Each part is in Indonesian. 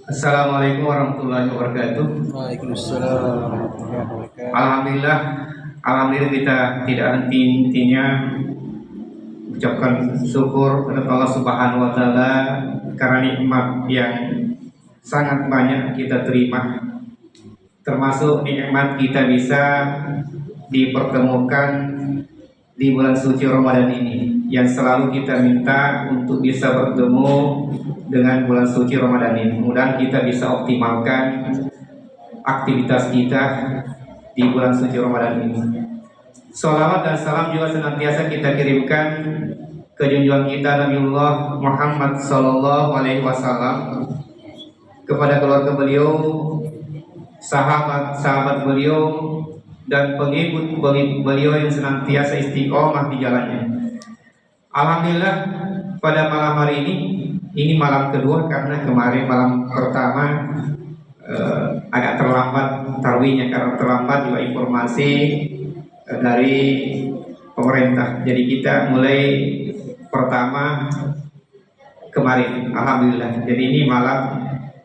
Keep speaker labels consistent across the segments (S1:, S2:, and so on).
S1: Assalamualaikum warahmatullahi wabarakatuh.
S2: Waalaikumsalam warahmatullahi wabarakatuh.
S1: Alhamdulillah, alhamdulillah kita tidak henti-hentinya ucapkan syukur kepada Allah Subhanahu wa taala karena nikmat yang sangat banyak kita terima. Termasuk nikmat kita bisa dipertemukan di bulan suci Ramadan ini yang selalu kita minta untuk bisa bertemu dengan bulan suci Ramadan ini. Mudah kita bisa optimalkan aktivitas kita di bulan suci Ramadan ini. Salawat dan salam juga senantiasa kita kirimkan ke junjungan kita Nabiullah Muhammad Sallallahu Alaihi Wasallam, kepada keluarga beliau, sahabat-sahabat beliau, dan pengikut beliau yang senantiasa istiqomah di jalannya. Alhamdulillah, pada malam hari ini malam kedua, karena kemarin malam pertama agak terlambat tarawihnya karena terlambat juga informasi dari pemerintah. Jadi kita mulai pertama kemarin, alhamdulillah. Jadi ini malam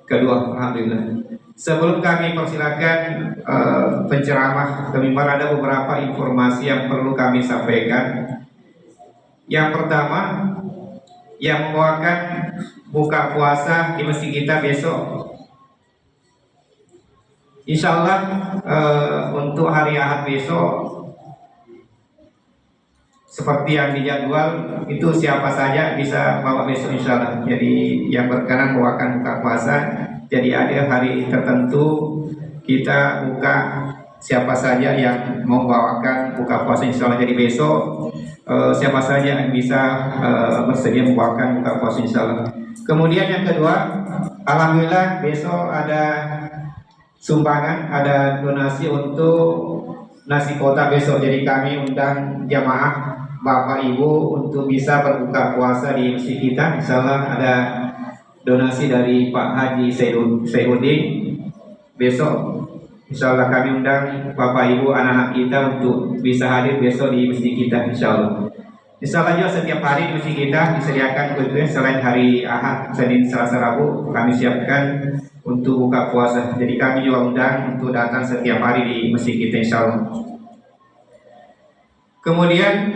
S1: kedua, alhamdulillah. Sebelum kami persilakan penceramah ke mimbar, ada beberapa informasi yang perlu kami sampaikan. Yang pertama, yang membawakan buka puasa di masjid kita besok, insya Allah untuk hari Ahad besok, seperti yang dijadwal itu siapa saja bisa bawa besok insya Allah. Jadi yang berkenan bawakan buka puasa, jadi ada hari tertentu kita buka, siapa saja yang mau bawakan buka puasa insya Allah. Jadi besok siapa saja yang bisa bersedia membawakan buka puasa insya Allah. Kemudian yang kedua, alhamdulillah besok ada sumbangan, ada donasi untuk nasi kota besok. Jadi kami undang jamaah Bapak Ibu untuk bisa berbuka puasa di masjid kita. Insya Allah ada donasi dari Pak Haji Seyudin. Besok insya Allah kami undang Bapak Ibu anak-anak kita untuk bisa hadir besok di masjid kita insya Allah. Insya Allah juga setiap hari di masjid kita disediakan kue selain hari Ahad, Senin, Selasa, Rabu kami siapkan untuk buka puasa. Jadi kami juga undang untuk datang setiap hari di masjid kita insya Allah. Kemudian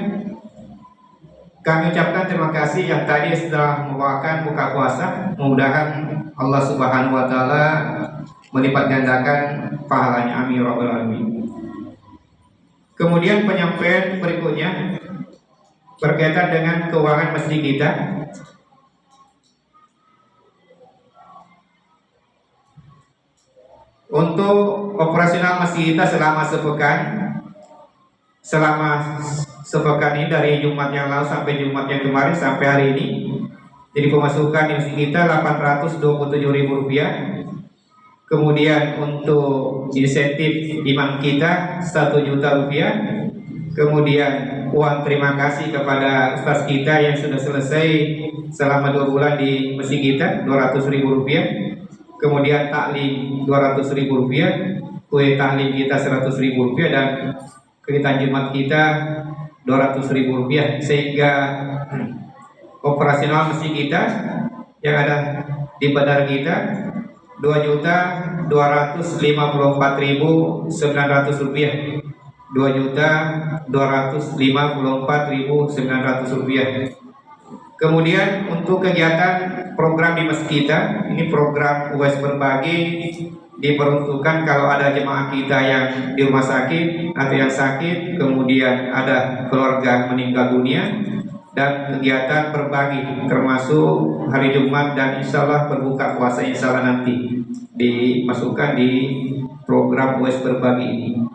S1: kami ucapkan terima kasih yang tadi setelah membawakan buka puasa. Mudah-mudahan Allah Subhanahu wa taala melipat gandakan pahalanya, amin ya rabbal alamin. Kemudian penyampaian berikutnya berkaitan dengan keuangan masjid kita. Untuk operasional masjid kita selama sepekan ini, dari Jumat yang lalu sampai Jumat yang kemarin sampai hari ini, jadi pemasukan di masjid kita Rp827.000. Kemudian untuk insentif imam kita Rp1 juta. Kemudian uang terima kasih kepada ustaz kita yang sudah selesai selama 2 bulan di masjid kita Rp200.000. Kemudian taklim Rp200.000, kue taklim kita Rp100.000, dan kegiatan Jumat kita Rp200.000, sehingga operasional masjid kita yang ada di bandar kita Rp2.254.900, Rp2.254.900. Kemudian untuk kegiatan program di masjid kita, ini program UAS berbagi, diperuntukkan kalau ada jemaah kita yang di rumah sakit atau yang sakit, kemudian ada keluarga meninggal dunia, dan kegiatan berbagi termasuk hari Jumat dan insya Allah berbuka puasa insya Allah nanti dimasukkan di program UAS berbagi ini.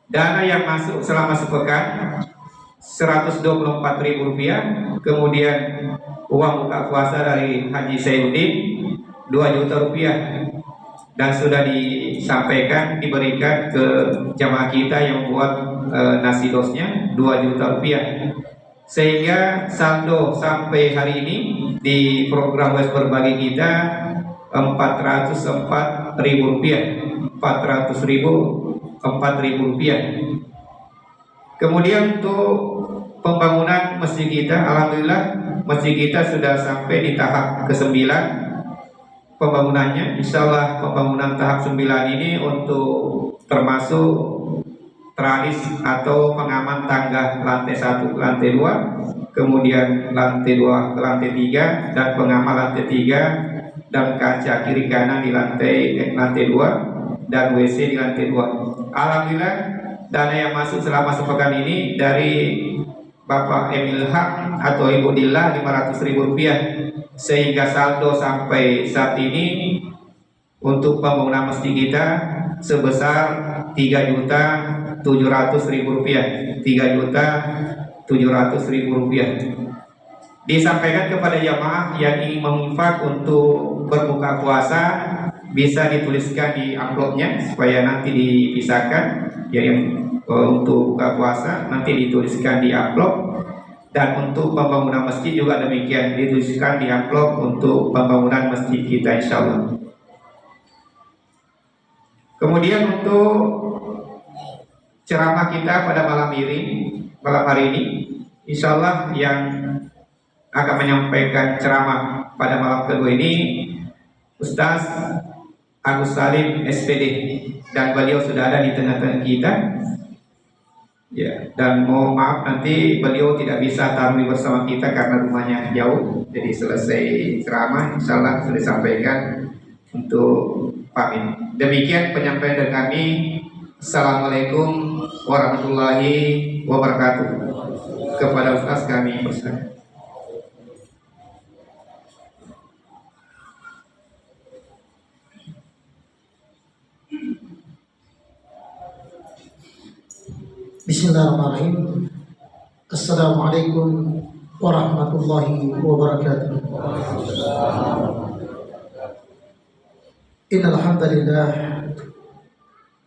S1: Dana yang masuk selama sepekan Rp124.000, kemudian uang buka puasa dari Haji Seyudin Rp2 juta, dan sudah disampaikan diberikan ke jamaah kita yang buat nasi dosnya Rp2 juta, sehingga saldo sampai hari ini di program UAS berbagi kita Rp404.000. Kemudian untuk pembangunan masjid kita, alhamdulillah masjid kita sudah sampai di tahap ke-9 pembangunannya. Insya Allah pembangunan tahap 9 ini untuk termasuk teralis atau pengaman tangga lantai 1 ke lantai 2, kemudian lantai 2 ke lantai 3, dan pengaman lantai 3 dan kaca kiri kanan di lantai 2, dan WC di lantai 2. Alhamdulillah dana yang masuk selama sepekan ini dari Bapak Emil Haq atau Ibu Dilla Rp500.000, sehingga saldo sampai saat ini untuk pembangunan masjid kita sebesar Rp3.700.000, Rp3.700.000. Disampaikan kepada jamaah yang ingin menginfak untuk berbuka puasa, bisa dituliskan di amplopnya supaya nanti dipisahkan. Jadi untuk buka puasa nanti dituliskan di amplop, dan untuk pembangunan masjid juga demikian, dituliskan di amplop untuk pembangunan masjid kita insya Allah. Kemudian untuk ceramah kita pada malam hari ini, insya Allah yang akan menyampaikan ceramah pada malam kedua ini Ustaz Agus Salim SPD, dan beliau sudah ada di tengah-tengah kita. Ya, dan mohon maaf nanti beliau tidak bisa tampil bersama kita karena rumahnya jauh. Jadi selesai ceramah insya Allah sudah disampaikan untuk pamit. Demikian penyampaian dari kami. Assalamualaikum warahmatullahi wabarakatuh. Kepada Ustaz kami persilakan.
S3: Bismillahirrahmanirrahim. Assalamualaikum warahmatullahi wabarakatuh. Innal hamdalillah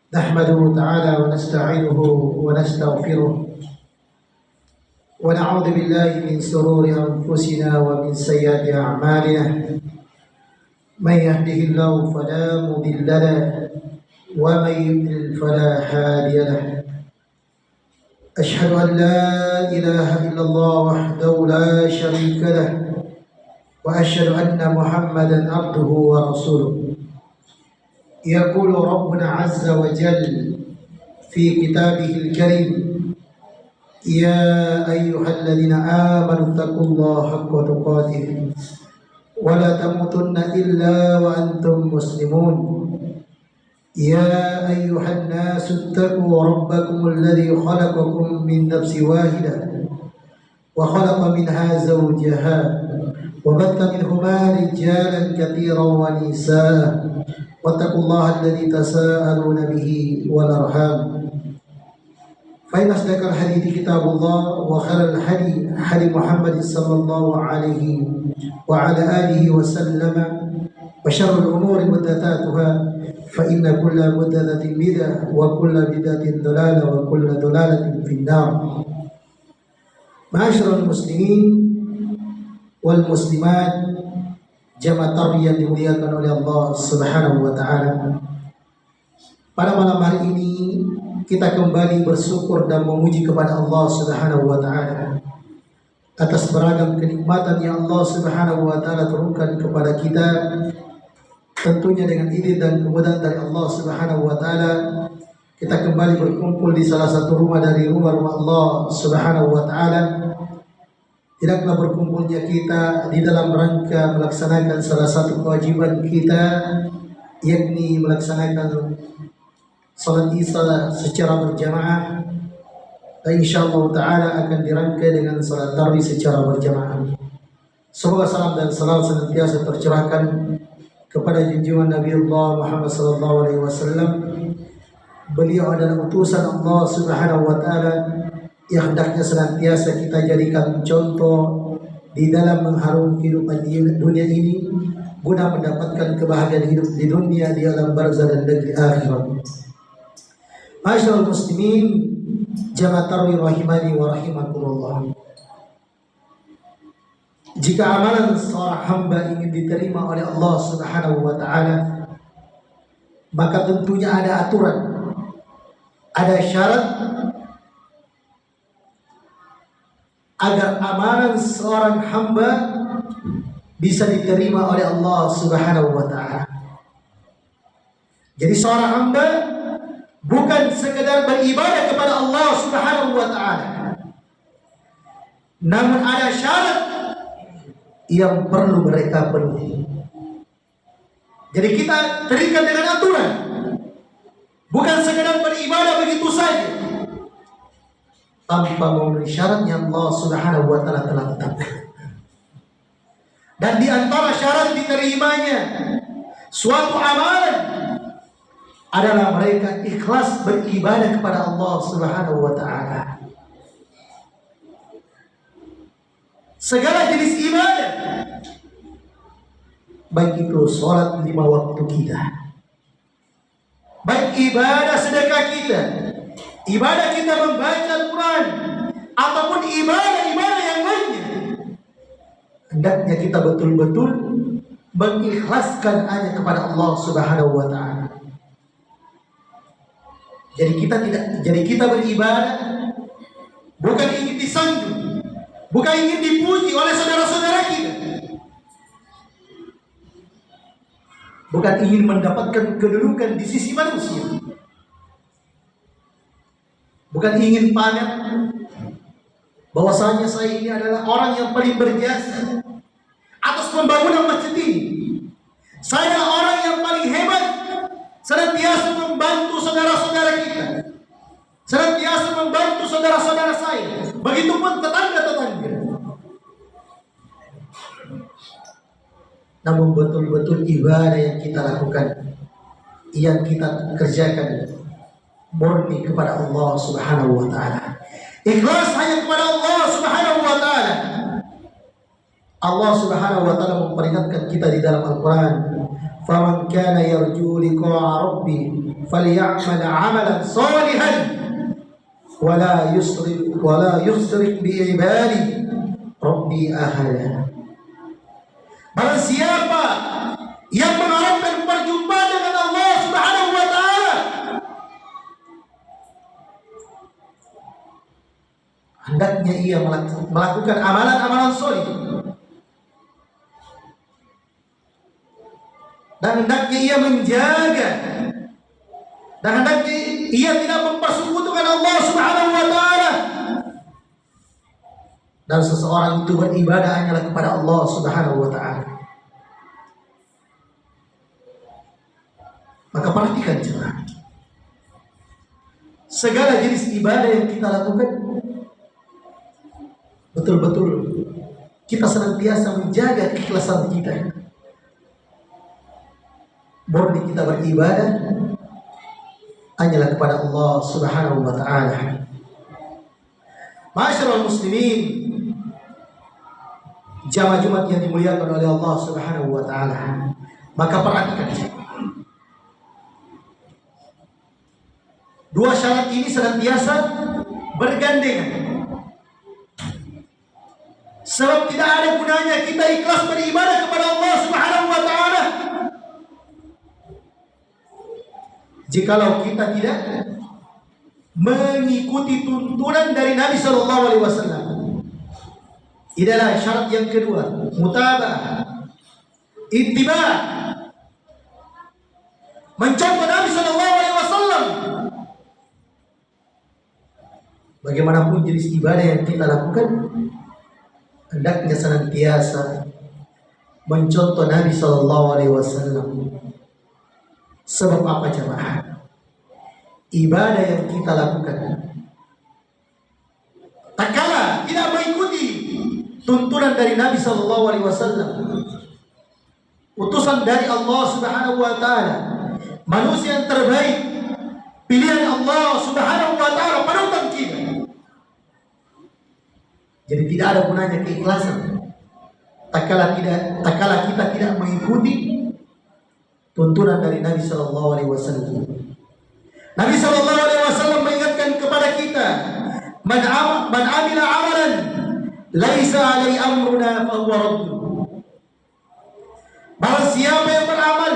S3: nahmaduhu ta'ala wa nasta'inuhu wa nastaghfiruh wa na'udzu billahi min shururi anfusina wa min sayyiati a'malina. May yahdihillahu fala mudilla lahu wa may yudlil fala hadiya lahu. أشهد أن لا إله إلا الله وحده لا شريك له وأشهد أن محمدا عبده ورسوله. يقول ربنا عز وجل في كتابه الكريم: يا أيها الذين آمنوا اتقوا الله حق تقاته ولا تموتن إلا وأنتم مسلمون. يا أيها الناس اتقوا ربكم الذي خلقكم من نفس واحدة وخلق منها زوجها وبث منهما رجالا كثيرا ونساء واتقوا الله الذي تساءلون به والأرحام فإن أصدق الحديث كتاب الله وخير الهدي هدي محمد صلى الله عليه وعلى آله وسلم وشر الأمور محدثاتها فإن كل محدثة بدعة وكل بدعة ضلالة وكل ضلالة في النار. Ma'asyiral muslimin wal muslimat, jamaah tarbiyah yang dimuliakan oleh Allah Subhanahu wa taala. Pada malam hari ini kita kembali bersyukur dan memuji kepada Allah Subhanahu wa taala atas beragam kenikmatan yang Allah Subhanahu wa taala turunkan kepada kita. Tentunya dengan izin dan kemudahan dari Allah Subhanahu wa taala, kita kembali berkumpul di salah satu rumah dari rumah-rumah Allah Subhanahu wa taala. Tidaklah berkumpulnya kita di dalam rangka melaksanakan salah satu kewajiban kita, yakni melaksanakan salat Isya secara berjamaah, dan insyaallah taala akan dirangkai dengan salat tarawih secara berjamaah. Semoga salam dan salam senantiasa tercurahkan kepada junjungan Nabi Allah Muhammad sallallahu alaihi wasallam. Beliau adalah utusan Allah Subhanahu wa taala yang hendaknya senantiasa kita jadikan contoh di dalam mengharumkan kehidupan dunia ini guna mendapatkan kebahagiaan hidup di dunia, di alam barzah dan negeri akhirat. Ma'asyiral muslimin, jamaah tarawih rahimani wa rahimakumullah. Jika amalan seorang hamba ingin diterima oleh Allah Subhanahu wa taala, maka tentunya ada aturan, ada syarat agar amalan seorang hamba bisa diterima oleh Allah Subhanahu wa taala. Jadi seorang hamba bukan sekedar beribadah kepada Allah Subhanahu wa taala, namun ada syarat yang perlu mereka penuhi. Jadi kita terikat dengan aturan, bukan sekedar beribadah begitu saja tanpa memenuhi syarat yang Allah Subhanahu wa taala telah tetapkan. Dan di antara syarat diterimanya suatu amalan adalah mereka ikhlas beribadah kepada Allah Subhanahu wa taala. Segala jenis ibadah, baik itu sholat 5 waktu kita, baik ibadah sedekah kita, ibadah kita membaca Al-Quran, ataupun ibadah-ibadah yang lainnya, hendaknya kita betul-betul mengikhlaskan hanya kepada Allah Subhanahu wa taala. Jadi kita beribadah bukan ingin disanjung, bukan ingin dipuji oleh saudara-saudara kita, bukan ingin mendapatkan kedudukan di sisi manusia, bukan ingin pamer bahwasanya saya ini adalah orang yang paling berjasa atas pembangunan masjid ini. Saya adalah orang yang paling hebat, senantiasa membantu saudara-saudara kita, senantiasa membantu saudara-saudara saya, begitupun tetangga-tetangga. Namun betul-betul ibadah yang kita lakukan, yang kita kerjakan murni kepada Allah Subhanahu wa taala. Ikhlas hanya kepada Allah Subhanahu wa taala. Allah Subhanahu wa taala memperingatkan kita di dalam Al-Qur'an, "Faman kana yarju liqa'a rabbih falya'mal 'amalan shalihan wa la yusrik bi ibadi rabbi ahada." Barang siapa yang mengharapkan perjumpaan dengan Allah Subhanahu wa taala, hendaknya ia melakukan amalan-amalan soleh, dan hendaknya ia menjaga, dan hendaknya ia tidak mempersekutukan Allah Subhanahu wa taala, dan seseorang itu beribadah hanyalah kepada Allah Subhanahu wa taala. Maka perhatikan jemaah, segala jenis ibadah yang kita lakukan, betul-betul kita senantiasa menjaga keikhlasan kita. Murni kita beribadah hanyalah kepada Allah Subhanahu wa taala. Ma'asyiral muslimin, jamaah Jumat yang dimuliakan oleh Allah Subhanahu wa taala, maka perhatikan dua syarat ini senantiasa bergandengan. Sebab tidak ada gunanya kita ikhlas beribadah kepada Allah Subhanahu wa taala jikalau kita tidak mengikuti tuntunan dari Nabi sallallahu alaihi wasallam. Inilah syarat yang kedua, mutaba'ah, ittiba', mencontoh Nabi sallallahu alaihi wasallam. Bagaimanapun jenis ibadah yang kita lakukan, hendaknya senantiasa mencontoh Nabi sallallahu alaihi wasallam. Sebab apa jemaah? Ibadah yang kita lakukan, tak kala tidak mengikuti tuntunan dari Nabi sallallahu alaihi wasallam, utusan dari Allah Subhanahu wa taala, manusia yang terbaik, pilihan Allah Subhanahu wa taala, panutan kita. Jadi tidak ada gunanya keikhlasan tak kala kita tidak mengikuti tuntunan dari Nabi sallallahu alaihi wasallam. Nabi sallallahu alaihi wasallam mengingatkan kepada kita, man amila amalan laisa alai amruna fa huwa radd. Barang siapa yang beramal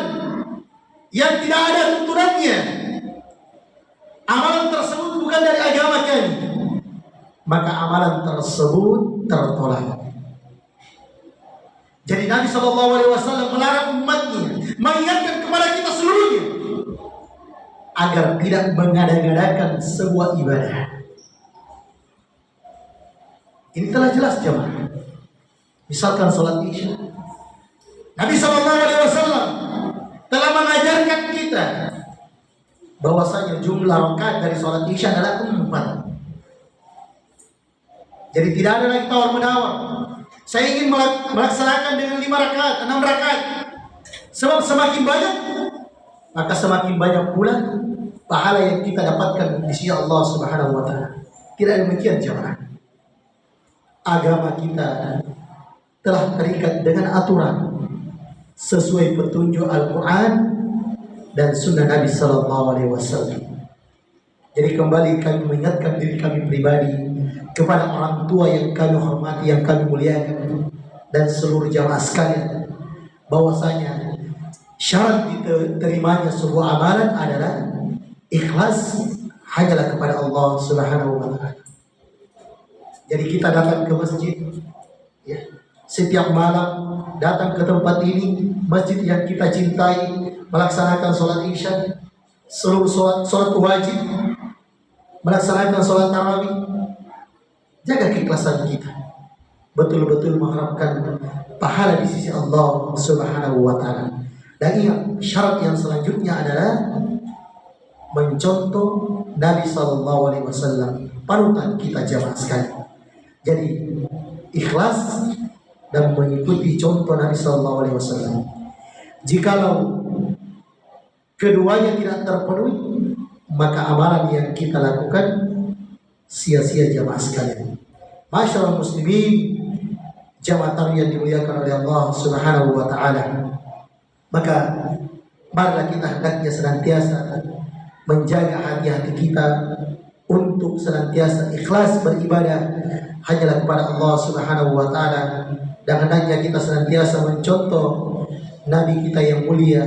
S3: yang tidak ada tuntunannya, amalan tersebut bukan dari agama kami, maka amalan tersebut tertolak. Jadi Nabi SAW melarang umatnya, mengingatkan kepada kita seluruhnya agar tidak mengada-ngadakan sebuah ibadah. Ini telah jelas jemaah. Misalkan sholat Isya, Nabi SAW telah mengajarkan kita bahwasanya jumlah rakaat dari sholat Isya adalah 4. Jadi tidak ada lagi tawar menawar. Saya ingin melaksanakan dengan 5 rakaat, 6 rakaat. Sebab semakin banyak, maka semakin banyak pula pahala yang kita dapatkan di sisi Allah Subhanahu wa taala. Tidak demikian jemaah. Agama kita telah terikat dengan aturan sesuai petunjuk Al-Quran dan Sunnah Nabi Sallallahu Alaihi Wasallam. Jadi kembali kami mengingatkan diri kami pribadi kepada orang tua yang kami hormati, yang kami muliakan, dan seluruh jamaah sekalian, bahwasanya syarat diterimanya sebuah amalan adalah ikhlas hanyalah kepada Allah Subhanahu wa taala. Jadi kita datang ke masjid, ya, setiap malam datang ke tempat ini, masjid yang kita cintai, melaksanakan sholat Isya, seluruh sholat wajib, melaksanakan sholat tarawih. Jaga keikhlasan kita, betul-betul mengharapkan pahala di sisi Allah Subhanahu wa taala. Dan ingat, syarat yang selanjutnya adalah mencontoh Nabi Sallallahu Alaihi Wasallam, panutan kita jamaah sekalian. Jadi ikhlas dan mengikuti contoh Nabi Sallallahu Alaihi Wasallam. Jikalau keduanya tidak terpenuhi, maka amalan yang kita lakukan sia-sia jamaah sekalian. Masyaallah muslimin, jamaah tarawih yang dimuliakan oleh Allah Subhanahu wa taala. Maka marilah kita hendaknya senantiasa menjaga hati-hati kita untuk senantiasa ikhlas beribadah hanyalah kepada Allah Subhanahu wa taala, dan hendaknya kita senantiasa mencontoh Nabi kita yang mulia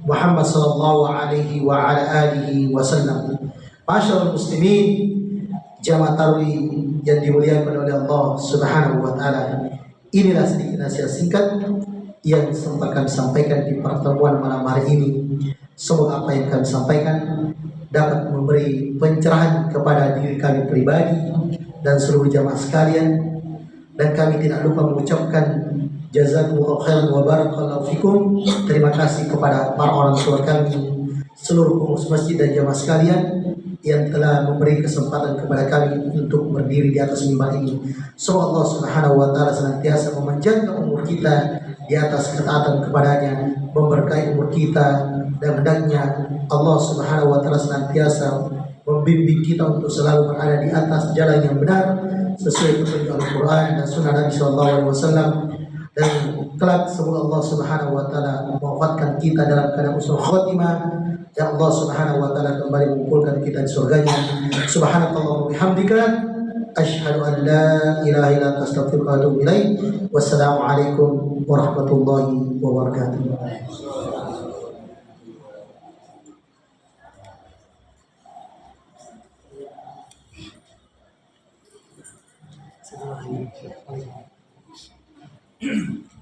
S3: Muhammad sallallahu alaihi wa ala alihi wasallam. Masyaallah muslimin, jamaah tarawih yang dimuliakan oleh Allah Subhanahu wa taala. Inilah sedikit nasihat singkat yang sempat kami sampaikan di pertemuan malam hari ini. Semoga apa yang kami sampaikan dapat memberi pencerahan kepada diri kami pribadi dan seluruh jamaah sekalian, dan kami tidak lupa mengucapkan jazakumullahu khairan wa barakallahu fikum. Terima kasih kepada para orang tua kami, seluruh pengurus masjid dan jamaah sekalian yang telah memberi kesempatan kepada kami untuk berdiri di atas mimbar ini. Semoga Allah Subhanahu wa taala senantiasa memanjangkan umur kita di atas ketaatan kepadanya, memberkahi umur kita, dan hendaknya Allah Subhanahu wa taala senantiasa membimbing kita untuk selalu berada di atas jalan yang benar sesuai petunjuk Al-Quran dan Sunnah Nabi Sallallahu Alaihi Wasallam. Dan kelak semoga Allah Subhanahu wa taala mewafatkan kita dalam keadaan husnul khotimah, dan Allah Subhanahu wa taala kembali mengumpulkan kita di surganya. Subhanallah wa bihamdika, asyhadu an la ilaha illa anta, astaghfiruka wa atubu ilaik. Wassalamualaikum warahmatullahi wabarakatuh. Thank you.